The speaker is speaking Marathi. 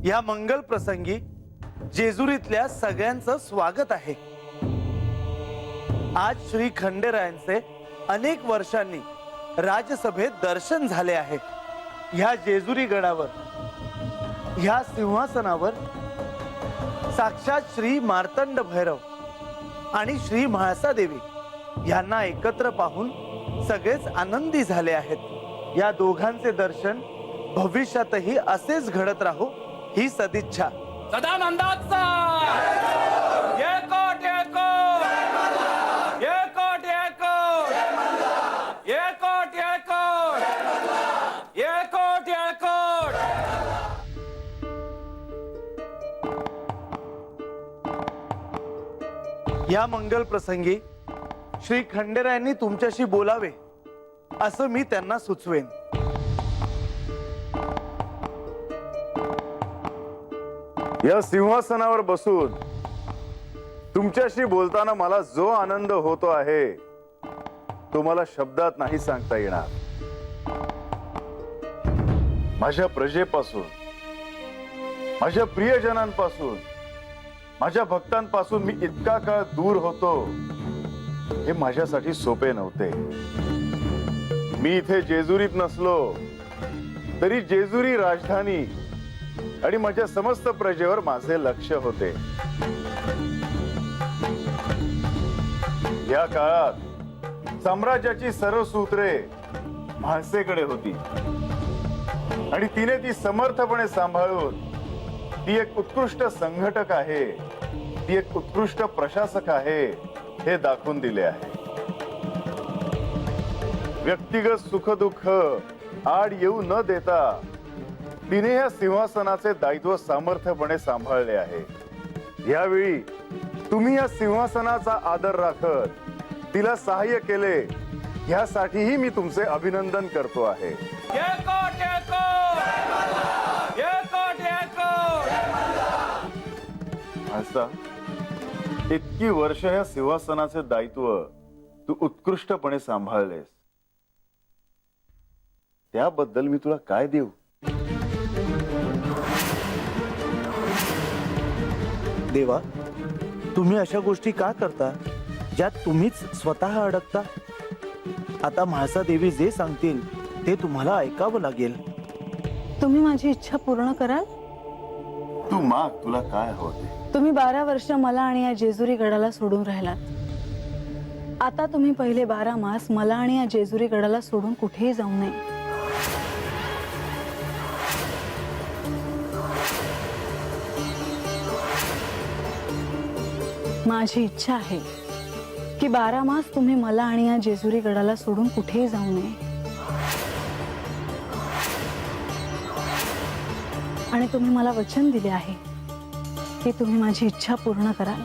या मंगल प्रसंगी जेजुरीतल्या सगळ्यांचं स्वागत आहे। आज श्री खंडेरायांचे अनेक वर्षांनी राजसभेत दर्शन झाले आहे। ह्या जेजुरी गडावर, ह्या सिंहासनावर साक्षात श्री मार्तंड भैरव आणि श्री म्हाळसा देवी यांना एकत्र पाहून सगळेच आनंदी झाले आहेत। या दोघांचे दर्शन भविष्यातही असेच घडत राहो ही सदिच्छा। सदानंदाचा एकट एकट एकट एकट एकट एकट एकट या मंगल प्रसंगी श्री खंडेरायांनी तुमच्याशी बोलावे असं मी त्यांना सुचवेन। या सिंहासनावर बसून तुमच्याशी बोलताना मला जो आनंद होतो आहे तो मला शब्दात नाही सांगता येणार। माझ्या प्रजेपासून, माझ्या प्रियजनांपासून, माझ्या भक्तांपासून मी इतका काळ दूर होतो हे माझ्यासाठी सोपे नव्हते। मी इथे जेजुरीत नसलो तरी जेजुरी राजधानी आणि माझ्या समस्त प्रजेवर माझे लक्ष होते। या काळात साम्राज्याची सर्व सूत्रे म्हाळसेकडे होती आणि तिने ती समर्थपणे सांभाळून ती एक उत्कृष्ट संघटक आहे, ती एक उत्कृष्ट प्रशासक आहे हे दाखवून दिले आहे। व्यक्तिगत सुखदुःख आड येऊ न देता तिने या सिंहासनाचे दायित्व सामर्थ्यपणे सांभाळले आहे। यावेळी तुम्ही या सिंहासनाचा आदर राखत तिला सहाय्य केले यासाठीही मी तुमचे अभिनंदन करतो आहे। एकट एकट एकट असा इतकी वर्ष या सिंहासनाचे दायित्व तू उत्कृष्टपणे सांभाळलेस, त्याबद्दल मी तुला काय देऊ? देवा, तुम्ही अशा गोष्टी का करता ज्यात तुम्हीच स्वतः अडकता? आता म्हाळसा देवी जे सांगतील ते तुम्हाला ऐकावं लागेल। तुम्ही माझी इच्छा पूर्ण कराल? तू माग, तुला काय हवं ते। तुम्ही 12 वर्ष मला आणि या जेजुरी गडाला सोडून राहिलात। आता तुम्ही पहिले 12 मास मला आणि या जेजुरी गडाला सोडून कुठेही जाऊ नये। माझी इच्छा आहे की 12 मास तुम्ही मला आणि या जेजुरी गडाला सोडून कुठेही जाऊ नये आणि तुम्ही मला वचन दिले आहे की तुम्ही माझी इच्छा पूर्ण कराल।